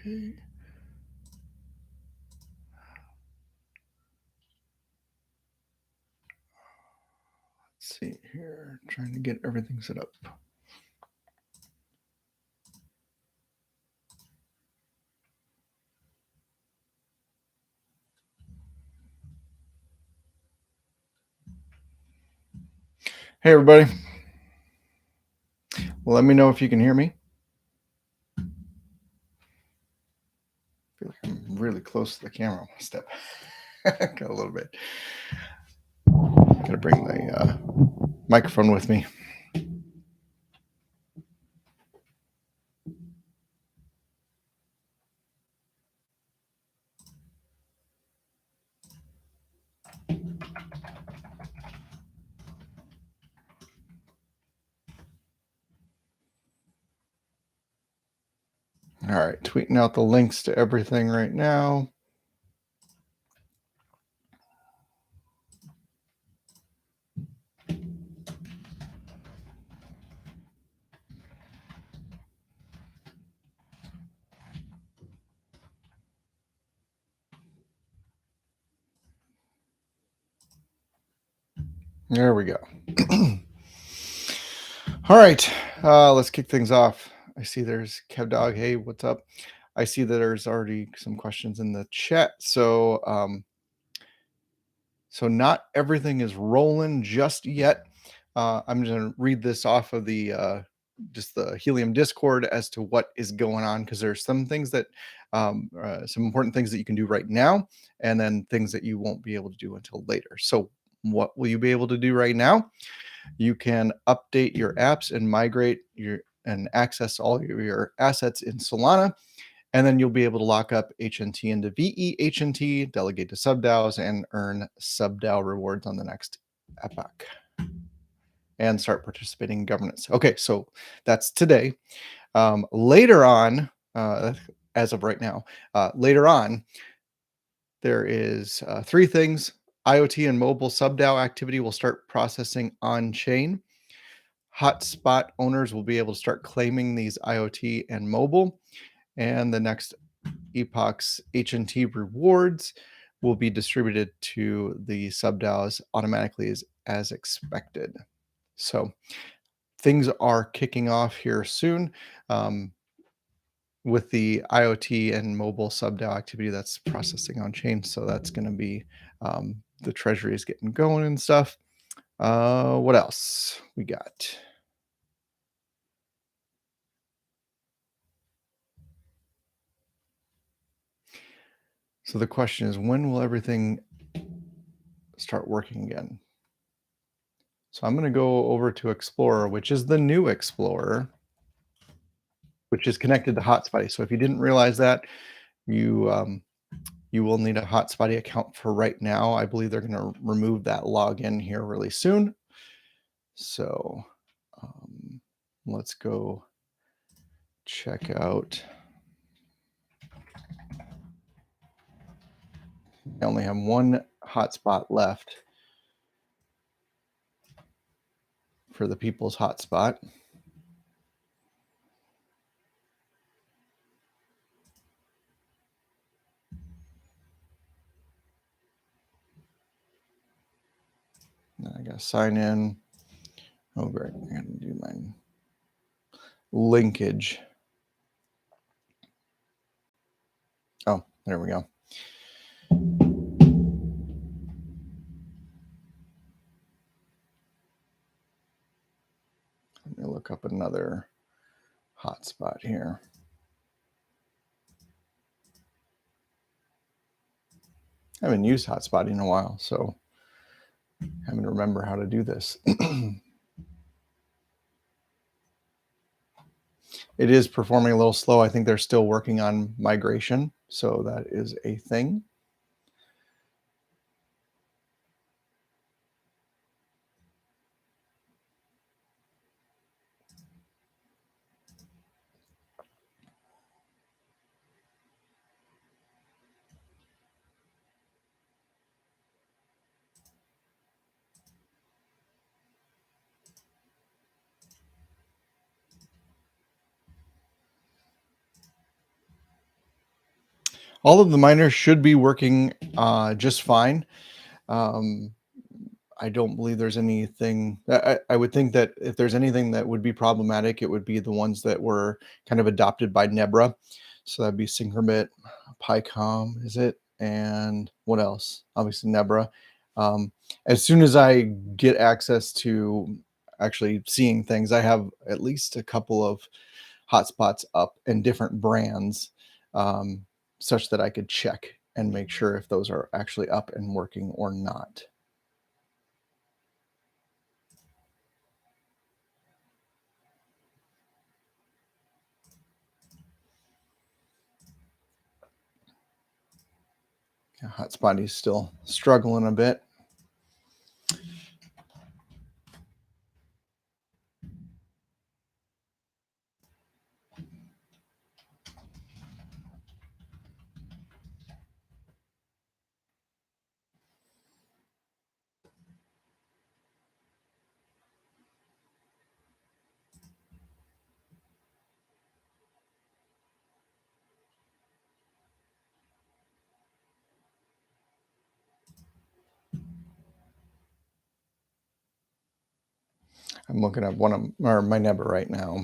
Okay. Let's see here, trying to get everything set up. Hey, everybody. Let me know if you can hear me. I feel like I'm really close to the camera. Step got a little bit. Gotta bring the microphone with me. All right, tweeting out the links to everything right now. There we go. All right, let's kick things off. I see there's Kev Dog. Hey, what's up? I see that there's already some questions in the chat. So not everything is rolling just yet. I'm going to read this off of the just the Helium Discord as to what is going on, because there's some things that some important things that you can do right now, and then things that you won't be able to do until later. So what will you be able to do right now? You can update your apps and migrate and access all your assets in Solana. And then you'll be able to lock up HNT into VE HNT, delegate to subDAOs, and earn subDAO rewards on the next epoch. And start participating in governance. Okay, so that's today. Later on, as of right now, later on, there is 3 things. IoT and mobile subDAO activity will start processing on chain. Hotspot owners will be able to start claiming these IoT and mobile. And the next epoch's HNT rewards will be distributed to the subDAOs automatically as expected. So things are kicking off here soon with the IoT and mobile subDAO activity that's processing on chain. So that's going to be the treasury is getting going and stuff. What else we got? So the question is, when will everything start working again? So I'm going to go over to Explorer, which is the new Explorer, which is connected to Hotspotty. So if you didn't realize that, you will need a Hotspotty account for right now. I believe they're going to remove that login here really soon. So let's go check out. I only have one hotspot left for the people's hotspot. Now I gotta sign in. Oh, great. I gotta do my linkage. Oh, there we go. Let me look up another hotspot here. I haven't used hotspotting in a while, so having to remember how to do this. It is performing a little slow. I think they're still working on migration, so that is a thing. All of the miners should be working just fine. Um, I don't believe there's anything. I would think that if there's anything that would be problematic, it would be the ones that were kind of adopted by Nebra. So that'd be Synchrobit, PyCom, is it? And what else? Obviously Nebra. Um, as soon as I get access to actually seeing things, I have at least a couple of hotspots up and different brands, um, such that I could check and make sure if those are actually up and working or not. Yeah, hotspot is still struggling a bit. I'm looking at one of or my Nebra right now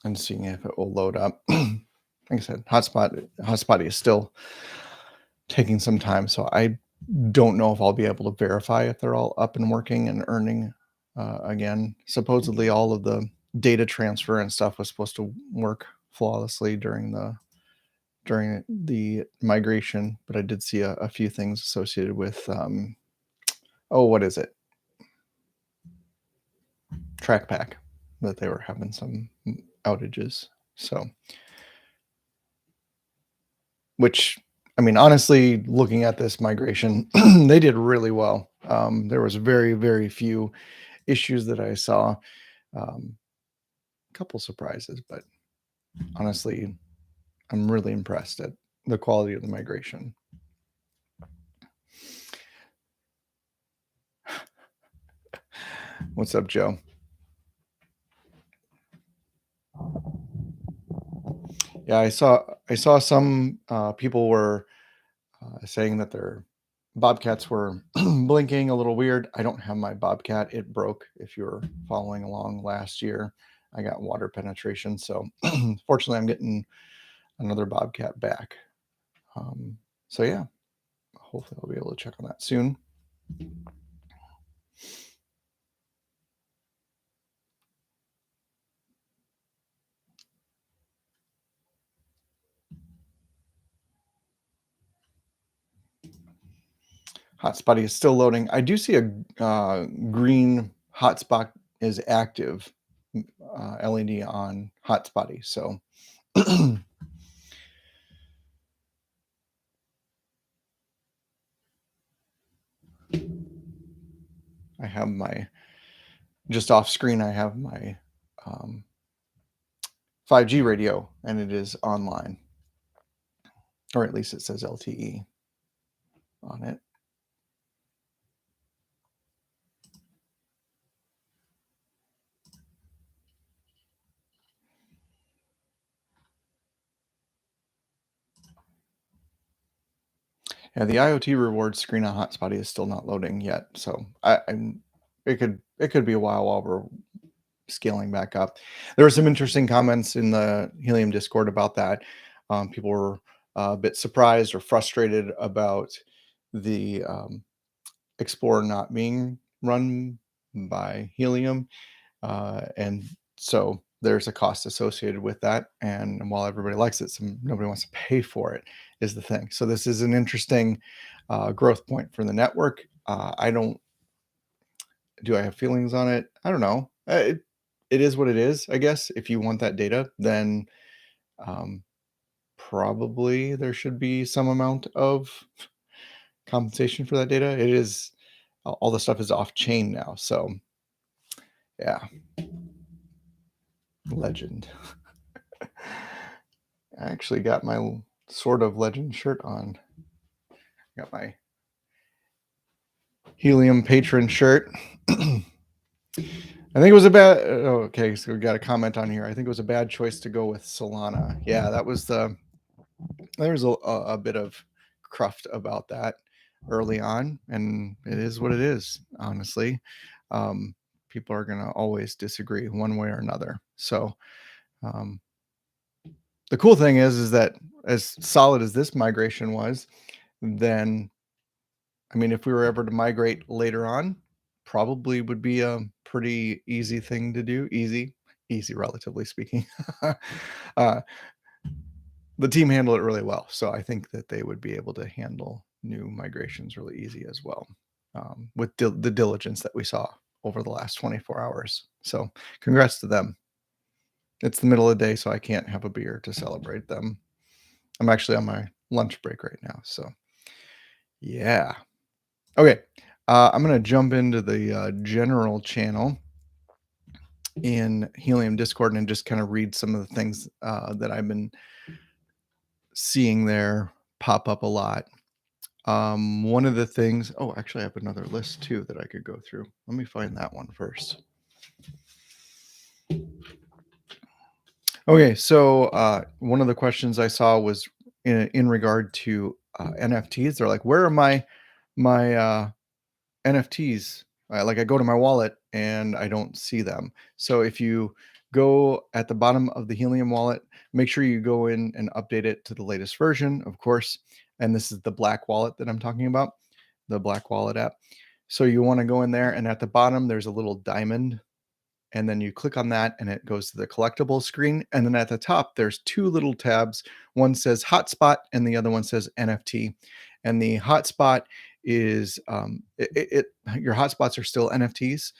and seeing if it will load up. Like I said, hotspot is still taking some time, so I don't know if I'll be able to verify if they're all up and working and earning again. Supposedly, all of the data transfer and stuff was supposed to work flawlessly during the migration, but I did see a few things associated with oh, what is it? TrackPack, that they were having some outages. So, which I mean, honestly, looking at this migration, they did really well. There was very few issues that I saw. A couple surprises, but honestly, I'm really impressed at the quality of the migration. What's up, Joe? Yeah, I saw some people were saying that their bobcats were blinking a little weird. I don't have my bobcat; it broke. If you were following along last year, I got water penetration, so fortunately, I'm getting another bobcat back. Um, so yeah, hopefully, I'll be able to check on that soon. Hotspot is still loading. I do see a green hotspot is active LED on hotspotty. So I have my just off screen. I have my um, 5G radio, and it is online, or at least it says LTE on it. Yeah, the IoT rewards screen on hotspotty is still not loading yet. So I'm it could be a while we're scaling back up. There were some interesting comments in the Helium Discord about that. People were a bit surprised or frustrated about the Explorer not being run by Helium, and so there's a cost associated with that. And while everybody likes it, nobody wants to pay for it. Is the thing. So this is an interesting growth point for the network. I don't do I have feelings on it? I don't know. It is what it is, I guess. If you want that data, then um, probably there should be some amount of compensation for that data. It is all the stuff is off chain now, so yeah, legend. I actually got my sort of legend shirt on. Got my Helium patron shirt. I think it was a bad. Oh, okay, so we got a comment on here. I think it was a bad choice to go with Solana. Yeah, that was the. There was a bit of cruft about that early on, and it is what it is, honestly. Um, People are going to always disagree one way or another. So, um, the cool thing is that as solid as this migration was, then I mean, if we were ever to migrate later on, probably would be a pretty easy thing to do. Easy, relatively speaking. uh, the team handled it really well, so I think that they would be able to handle new migrations really easy as well, with the diligence that we saw over the last 24 hours. So, congrats to them. It's the middle of the day, so I can't have a beer to celebrate them. I'm actually on my lunch break right now, so yeah. Okay, I'm gonna jump into the general channel in Helium Discord and just kind of read some of the things that I've been seeing there pop up a lot. One of the things, oh, actually, I have another list too that I could go through. Let me find that one first. Okay, so one of the questions I saw was in regard to NFTs. They're like, where are my NFTs? Like I go to my wallet and I don't see them. So if you go at the bottom of the Helium wallet, make sure you go in and update it to the latest version, of course. And this is the black wallet that I'm talking about, the black wallet app. So you want to go in there, and at the bottom there's a little diamond, and then you click on that and it goes to the collectible screen, and then at the top there's two little tabs. One says hotspot and the other one says NFT. And the hotspot is your hotspots are still NFTs,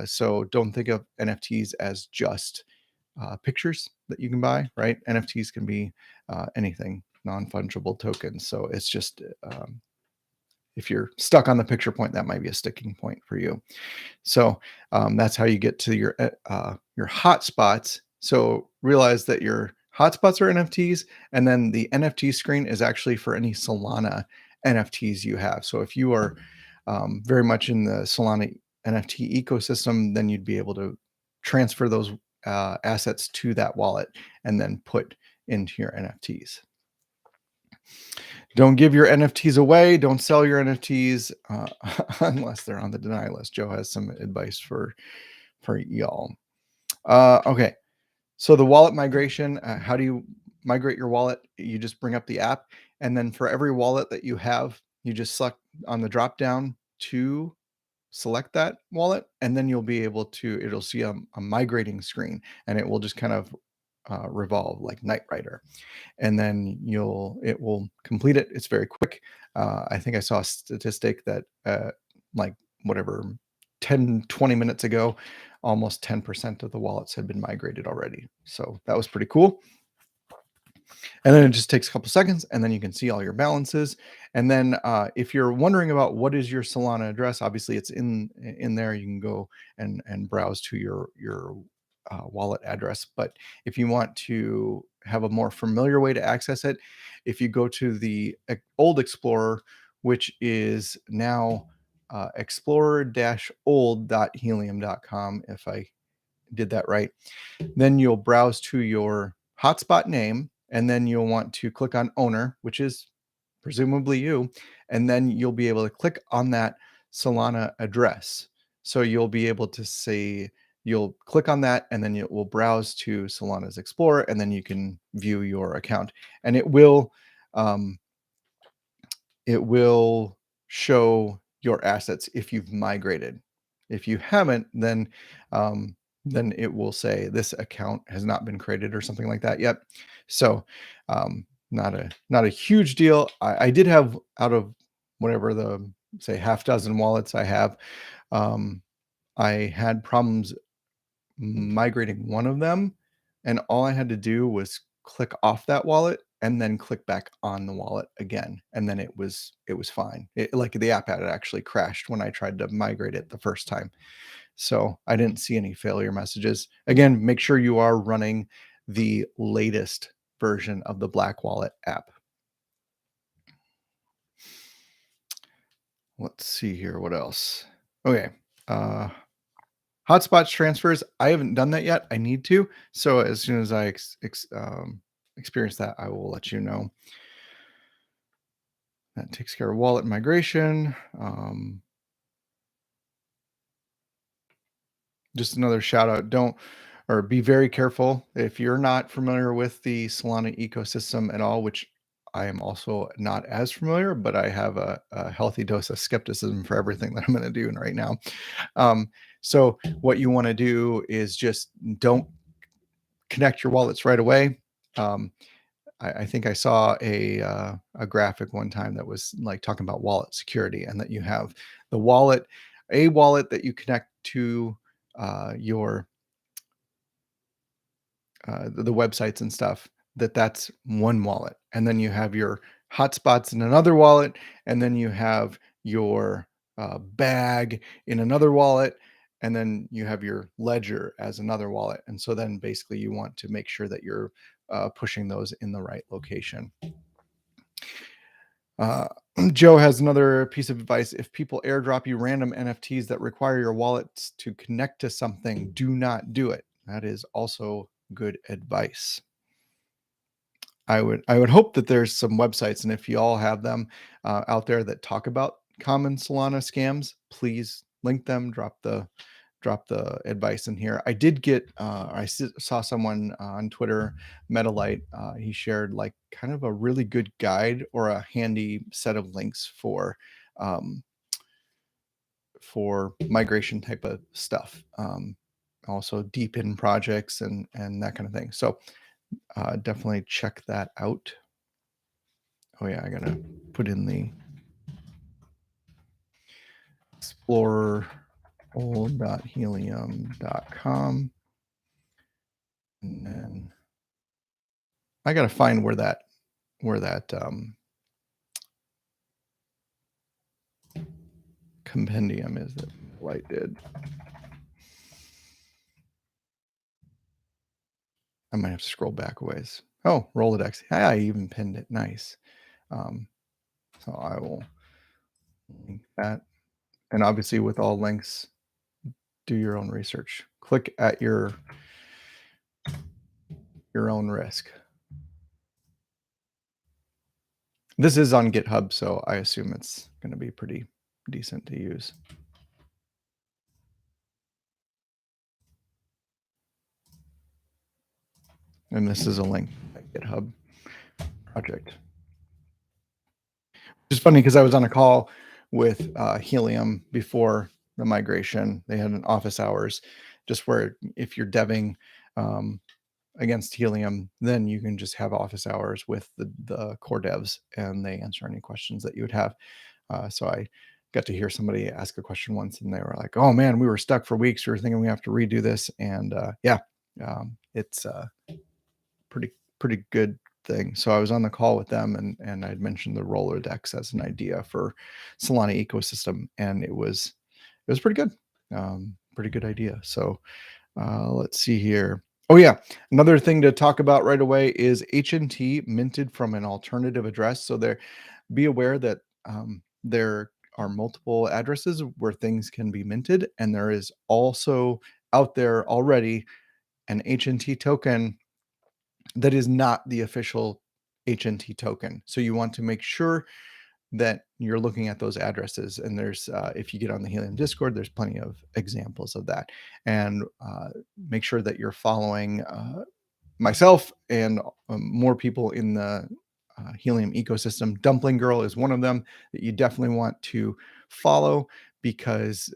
so don't think of NFTs as just pictures that you can buy, right? NFTs can be anything, non-fungible tokens. So it's just if you're stuck on the picture point, that might be a sticking point for you. So that's how you get to your hotspots. So realize that your hotspots are NFTs, and then the NFT screen is actually for any Solana NFTs you have. So if you are very much in the Solana NFT ecosystem, then you'd be able to transfer those assets to that wallet and then put into your NFTs. Don't give your NFTs away. Don't sell your NFTs unless they're on the deny list. Joe has some advice for y'all. Okay, so the wallet migration. How do you migrate your wallet? You just bring up the app, and then for every wallet that you have, you just select on the drop down to select that wallet, and then you'll be able to. It'll see a migrating screen, and it will just kind of revolve like Knight Rider, and then it will complete it. It's very quick. I think I saw a statistic that like whatever 10-20 minutes ago, almost 10% of the wallets had been migrated already. So that was pretty cool. And then it just takes a couple seconds, and then you can see all your balances. And then if you're wondering about what is your Solana address, obviously it's in there. You can go and browse to your wallet address. But if you want to have a more familiar way to access it, if you go to the old Explorer, which is now explorer-old.helium.com, if I did that right, then you'll browse to your hotspot name, and then you'll want to click on owner, which is presumably you, and then you'll be able to click on that Solana address. So you'll be able to say, you'll click on that, and then it will browse to Solana's Explorer, and then you can view your account, and um, it will show your assets if you've migrated. If you haven't, then it will say this account has not been created or something like that yet. So not a huge deal. I did have, out of whatever the say half dozen wallets I have, I had problems migrating one of them, and all I had to do was click off that wallet and then click back on the wallet again, and then it was fine. Like the app had actually crashed when I tried to migrate it the first time. So I didn't see any failure messages. Again, make sure you are running the latest version of the Black Wallet app. Let's see here. What else? Okay. Hotspots transfers. I haven't done that yet. I need to. So as soon as I experience that, I will let you know. That takes care of wallet migration. Just another shout out. Don't or be very careful if you're not familiar with the Solana ecosystem at all, which I am also not as familiar, but I have a healthy dose of skepticism for everything that I'm going to do right now. Um, so what you want to do is just don't connect your wallets right away. Um, I think I saw a graphic one time that was like talking about wallet security, and that you have the wallet, a wallet that you connect to your the websites and stuff, that's one wallet, and then you have your hotspots in another wallet, and then you have your bag in another wallet, and then you have your ledger as another wallet. And so then basically you want to make sure that you're pushing those in the right location. uh, Joe has another piece of advice. If people airdrop you random NFTs that require your wallets to connect to something, do not do it. That is also good advice. I would hope that there's some websites, and if you all have them out there that talk about common Solana scams, please link them. Drop the advice in here. I did get saw someone on Twitter, Metalite. He shared like kind of a really good guide or a handy set of links um, for migration type of stuff. Also deep in projects and that kind of thing. So definitely check that out. Oh yeah, I gotta put in the explorer.helium.com, and then I gotta find where that compendium is that Light did. I might have to scroll back a ways. Oh, Rolodex. I even pinned it. Nice. Um, so I will link that. And obviously, with all links, do your own research. Click at your own risk. This is on GitHub, so I assume it's going to be pretty decent to use. And this is a link to GitHub project. It's funny because I was on a call with Helium before the migration. They had an office hours, just where if you're deving against Helium, then you can just have office hours with the core devs, and they answer any questions that you would have. So I got to hear somebody ask a question once, and they were like, "Oh man, we were stuck for weeks. We were thinking we have to redo this." And yeah, it's pretty good thing. So I was on the call with them, and I'd mentioned the Rolodex as an idea for Solana ecosystem, and it was pretty good. Pretty good idea. So let's see here. Oh yeah, another thing to talk about right away is HNT minted from an alternative address. So be aware that there are multiple addresses where things can be minted, and there is also out there already an HNT token that is not the official HNT token. So you want to make sure that you're looking at those addresses. And there's, if you get on the Helium Discord, there's plenty of examples of that. And make sure that you're following myself and more people in the Helium ecosystem. Dumpling Girl is one of them that you definitely want to follow, because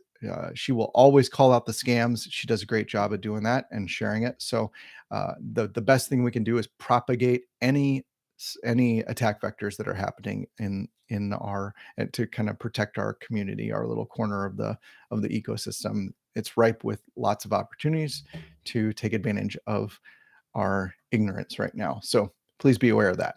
she will always call out the scams. She does a great job of doing that and sharing it. So the best thing we can do is propagate any attack vectors that are happening in our, and to kind of protect our community, our little corner of the ecosystem. It's ripe with lots of opportunities to take advantage of our ignorance right now. So please be aware of that.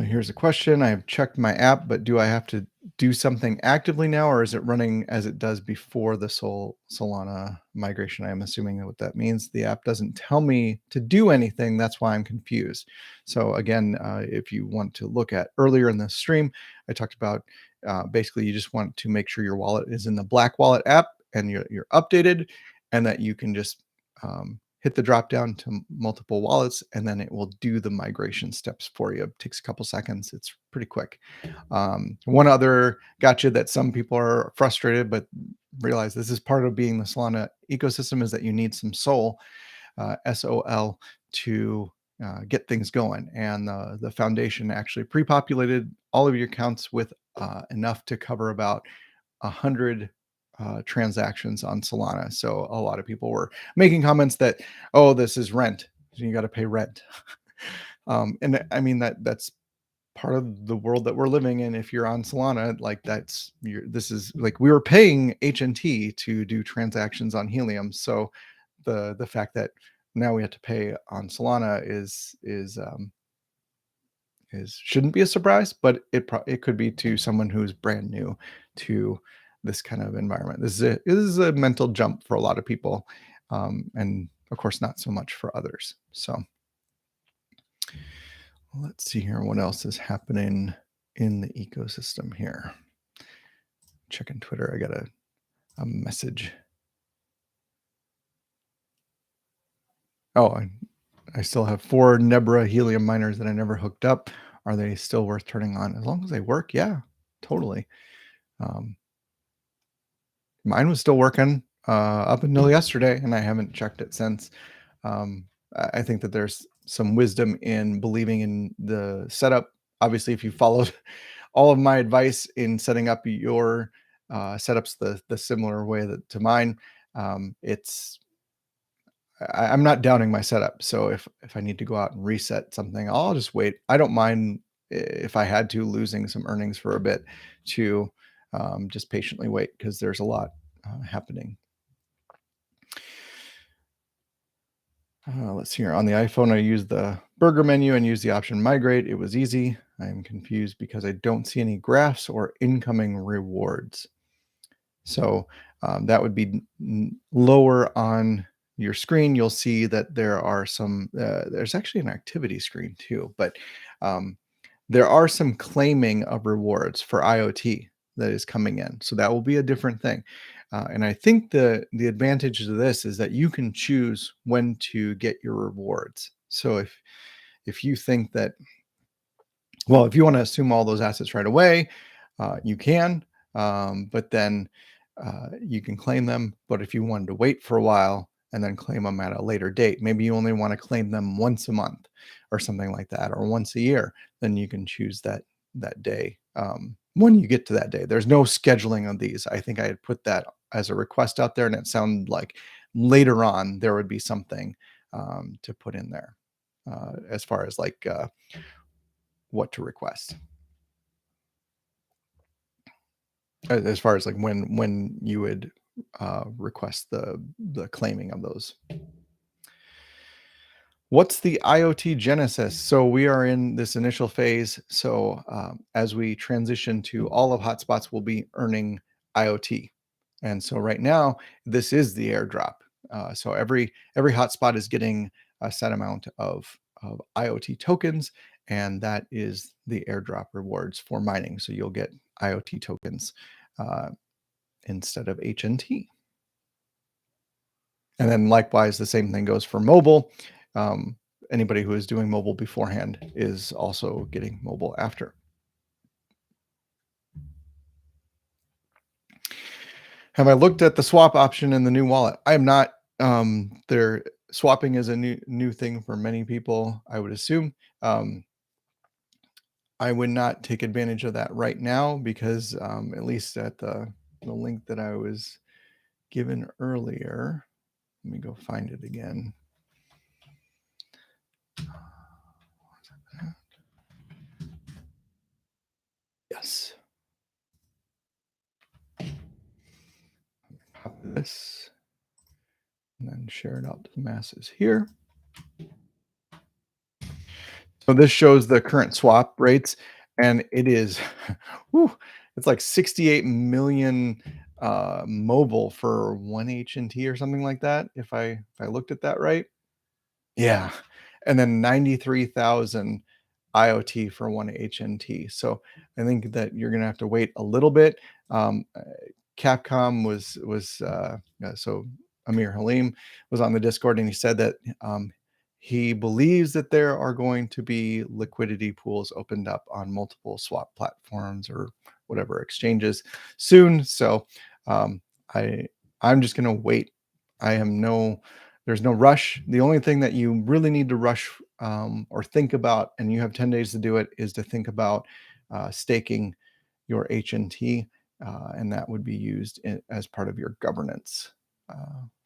Here's a question. I have checked my app, but do I have to do something actively now, or is it running as it does before the Solana migration? I'm assuming that what that means. The app doesn't tell me to do anything. That's why I'm confused. So again, if you want to look at earlier in the stream, I talked about basically you just want to make sure your wallet is in the Black Wallet app and you're updated, and that you can just hit the drop down to multiple wallets, and then it will do the migration steps for you. It takes a couple seconds. It's pretty quick. One other gotcha that some people are frustrated, but realize this is part of being the Solana ecosystem, is that you need some SOL, to get things going. And the foundation actually pre-populated all of your accounts with enough to cover about 100 transactions on Solana. So a lot of people were making comments that, oh, this is rent. So you got to pay rent. And I mean, that's part of the world that we're living in. If you're on Solana, like this is like, we were paying HNT to do transactions on Helium. So the fact that now we have to pay on Solana is shouldn't be a surprise, but it could be to someone who's brand new to this kind of environment. This is a mental jump for a lot of people, and of course not so much for others. So let's see here what else is happening in the ecosystem here. Checking Twitter. I got a message. Oh, I still have 4 Nebra Helium miners that I never hooked up. Are they still worth turning on? As long as they work, yeah, totally. Um, Mine was still working up until yesterday, and I haven't checked it since. I think that there's some wisdom in believing in the setup. Obviously, if you followed all of my advice in setting up your setups the similar way to mine, it's I'm not doubting my setup. So if I need to go out and reset something, I'll just wait. I don't mind if I had to losing some earnings for a bit to just patiently wait, because there's a lot happening. Let's see here. On the iPhone, I used the burger menu and used the option migrate. It was easy. I'm confused because I don't see any graphs or incoming rewards. So that would be lower on your screen. You'll see that there are there's actually an activity screen too, but um, there are some claiming of rewards for IoT that is coming in. So that will be a different thing. And I think the advantage of this is that you can choose when to get your rewards. So if you think that, well, if you want to assume all those assets right away, you can, but then you can claim them. But if you wanted to wait for a while and then claim them at a later date, maybe you only want to claim them once a month or something like that, or once a year, then you can choose that day when you get to that day. There's no scheduling of these. I think I had put that as a request out there, and it sounded like later on there would be something to put in there as far as like what to request, as far as like when you would request the claiming of those. What's the IoT genesis? So we are in this initial phase. So as we transition to all of hotspots, we'll be earning IoT. And so right now, this is the airdrop. So every hotspot is getting a set amount of IoT tokens, and that is the airdrop rewards for mining. So you'll get IoT tokens uh, instead of HNT. And then likewise, the same thing goes for mobile. Um, Anybody who is doing mobile beforehand is also getting mobile after. Have I looked at the swap option in the new wallet? I am not. There, swapping is a new thing for many people, I would assume. I would not take advantage of that right now because at least at the link that I was given earlier, let me go find it again. Yes. Copy this and then share it out to the masses here. So this shows the current swap rates, and it is, whew, it's like 68 million mobile for one HNT or something like that. If I looked at that right, yeah, and then 93,000 IoT for one HNT. So I think that you're gonna have to wait a little bit. Capcom was so Amir Halim was on the Discord, and he said that he believes that there are going to be liquidity pools opened up on multiple swap platforms or whatever exchanges soon. So um, I I'm just gonna wait. I am no There's no rush. The only thing that you really need to rush or think about, and you have 10 days to do it, is to think about staking your HNT, and that would be used as part of your governance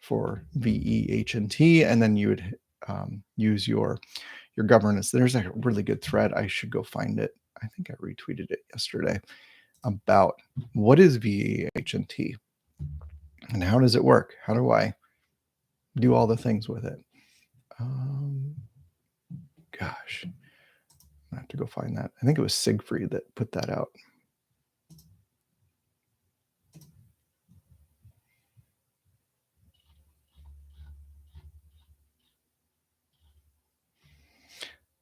for VEHNT, and then you would use your governance. There's a really good thread. I should go find it. I think I retweeted it yesterday about what is VEHNT and how does it work? How do I do all the things with it? Um, Gosh, I have to go find that. I think it was Siegfried that put that out.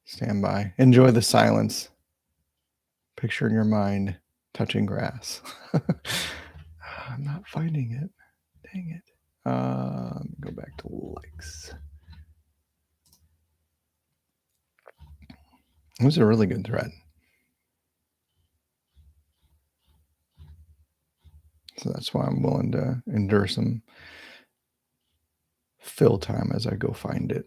Stand by. Enjoy the silence. Picture in your mind touching grass. I'm not finding it. Dang it. Go back to likes. It was a really good thread. So that's why I'm willing to endure some fill time as I go find it.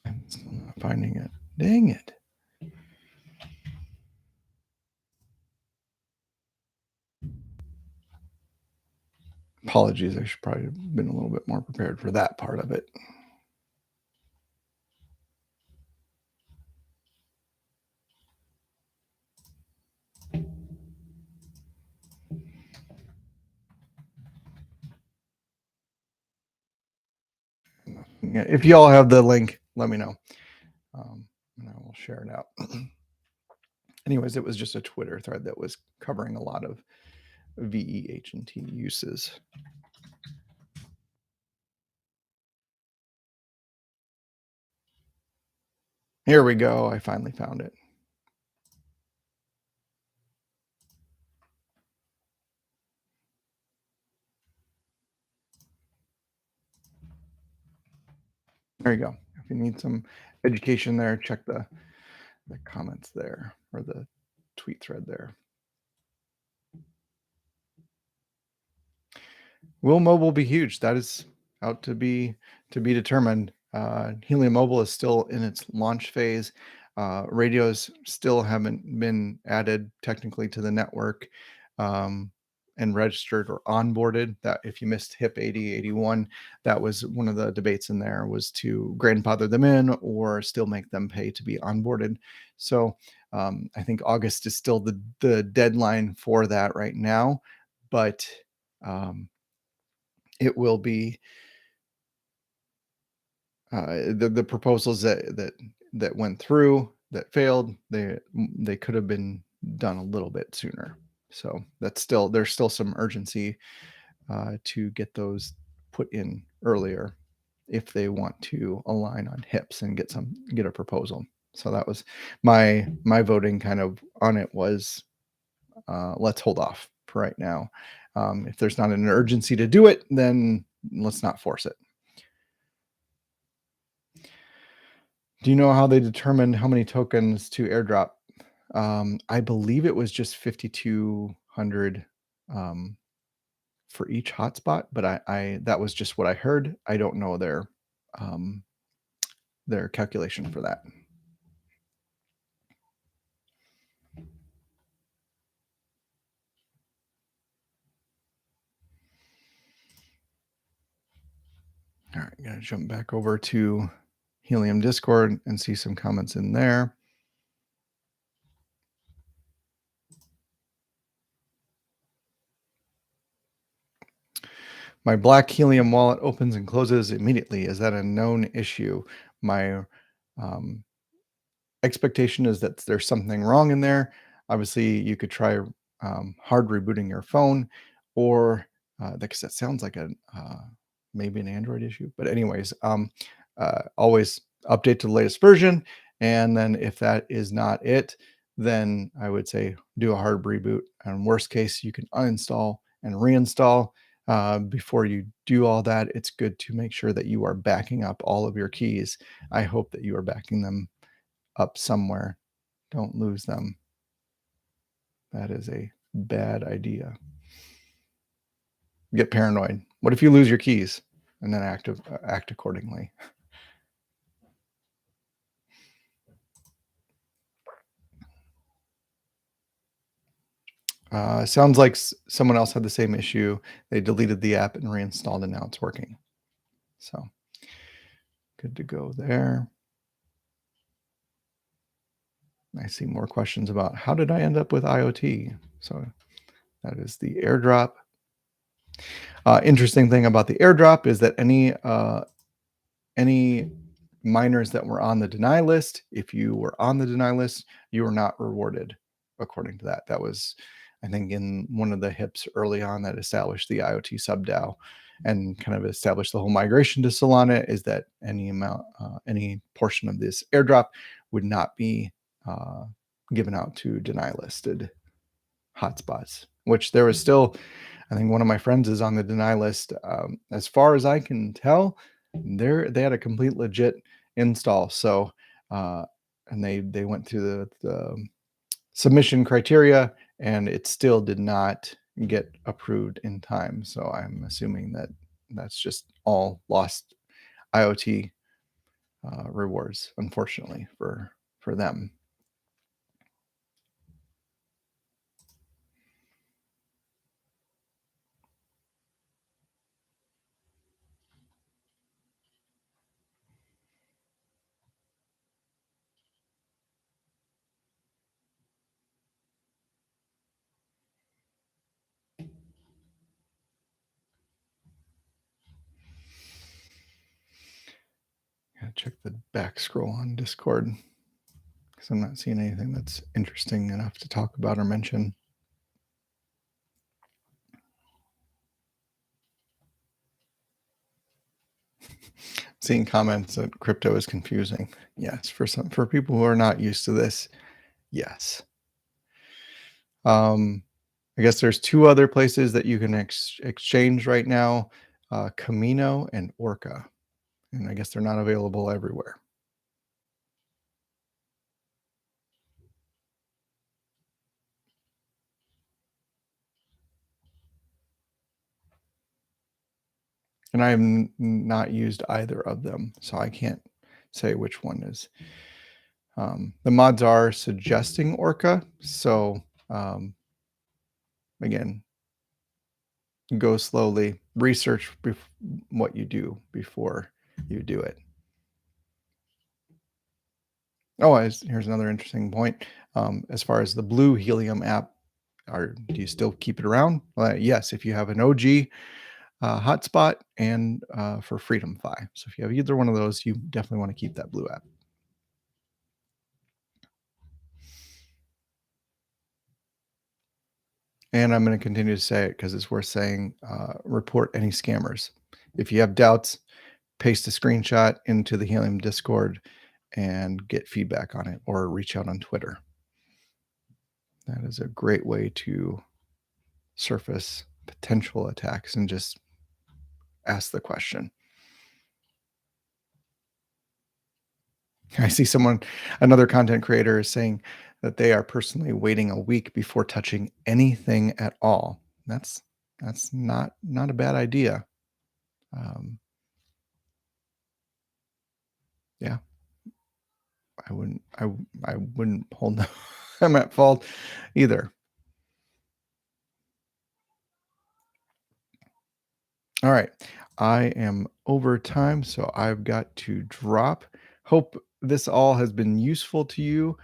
I'm still not finding it. Dang it. Apologies. I should probably have been a little bit more prepared for that part of it. If y'all have the link, let me know. And I will share it out. Anyways, it was just a Twitter thread that was covering a lot of VEH&T uses. Here we go. I finally found it. There you go. If you need some education there, check the comments there or the tweet thread there. Will mobile be huge? That is out to be determined. Helium Mobile is still in its launch phase. Radios still haven't been added technically to the network and registered or onboarded. That if you missed HIP 8081, that was one of the debates in there, was to grandfather them in or still make them pay to be onboarded. So I think August is still the deadline for that right now, but it will be the proposals that went through that failed. They could have been done a little bit sooner. So there's still some urgency to get those put in earlier if they want to align on hips and get a proposal. So that was my voting kind of on it was let's hold off for right now. If there's not an urgency to do it, then let's not force it. Do you know how they determined how many tokens to airdrop? I believe it was just 5,200 for each hotspot, but I that was just what I heard. I don't know um, their calculation for that. All right, gonna jump back over to Helium Discord and see some comments in there. My Black Helium wallet opens and closes immediately. Is that a known issue? My expectation is that there's something wrong in there. Obviously, you could try hard rebooting your phone, or because that sounds like a maybe an Android issue. But anyways, always update to the latest version, and then if that is not it, then I would say do a hard reboot. And worst case, you can uninstall and reinstall. Before you do all that, it's good to make sure that you are backing up all of your keys. I hope that you are backing them up somewhere. Don't lose them. That is a bad idea. Get paranoid. What if you lose your keys? And then act accordingly. Sounds like someone else had the same issue. They deleted the app and reinstalled, and now it's working. So good to go there. I see more questions about how did I end up with IoT? So that is the airdrop. Interesting thing about the airdrop is that any miners that were on the deny list, if you were on the deny list, you were not rewarded according to that. That was, I think, in one of the hips early on that established the IoT sub DAO and kind of established the whole migration to Solana, is that any portion of this airdrop would not be given out to deny listed hotspots, which there was still, I think one of my friends is on the deny list. As far as I can tell, they had a complete legit install. So, and they went through the submission criteria, and it still did not get approved in time. So I'm assuming that that's just all lost IoT rewards, unfortunately for them. Gotta check the back scroll on Discord because I'm not seeing anything that's interesting enough to talk about or mention. Seeing comments that crypto is confusing. Yes, for people who are not used to this, yes. I guess there's two other places that you can exchange right now, Camino and Orca, and I guess they're not available everywhere. And I have not used either of them, so I can't say which one is. The mods are suggesting Orca, so again, go slowly, research what you do before you do it. Oh, here's another interesting point. As far as the blue Helium app, do you still keep it around? Yes, if you have an OG hotspot and for Freedom Fi. So if you have either one of those, you definitely want to keep that blue app. And I'm going to continue to say it because it's worth saying, report any scammers. If you have doubts, paste a screenshot into the Helium Discord and get feedback on it, or reach out on Twitter. That is a great way to surface potential attacks and just ask the question. I see another content creator is saying that they are personally waiting a week before touching anything at all. That's not a bad idea. Yeah, I wouldn't hold them at fault either. All right, I am over time, so I've got to drop. Hope this all has been useful to you.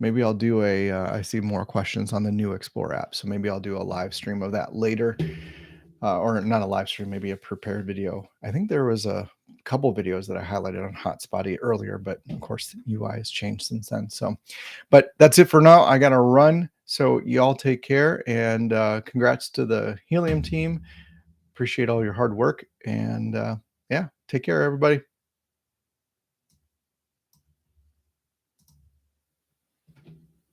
Maybe I'll do I see more questions on the new Explore app, so maybe I'll do a live stream of that later, or not a live stream, maybe a prepared video. I think there was a couple videos that I highlighted on Hotspotty earlier, but of course the UI has changed since then. So, but that's it for now. I got to run. So y'all take care, and congrats to the Helium team. Appreciate all your hard work, and yeah, take care, everybody.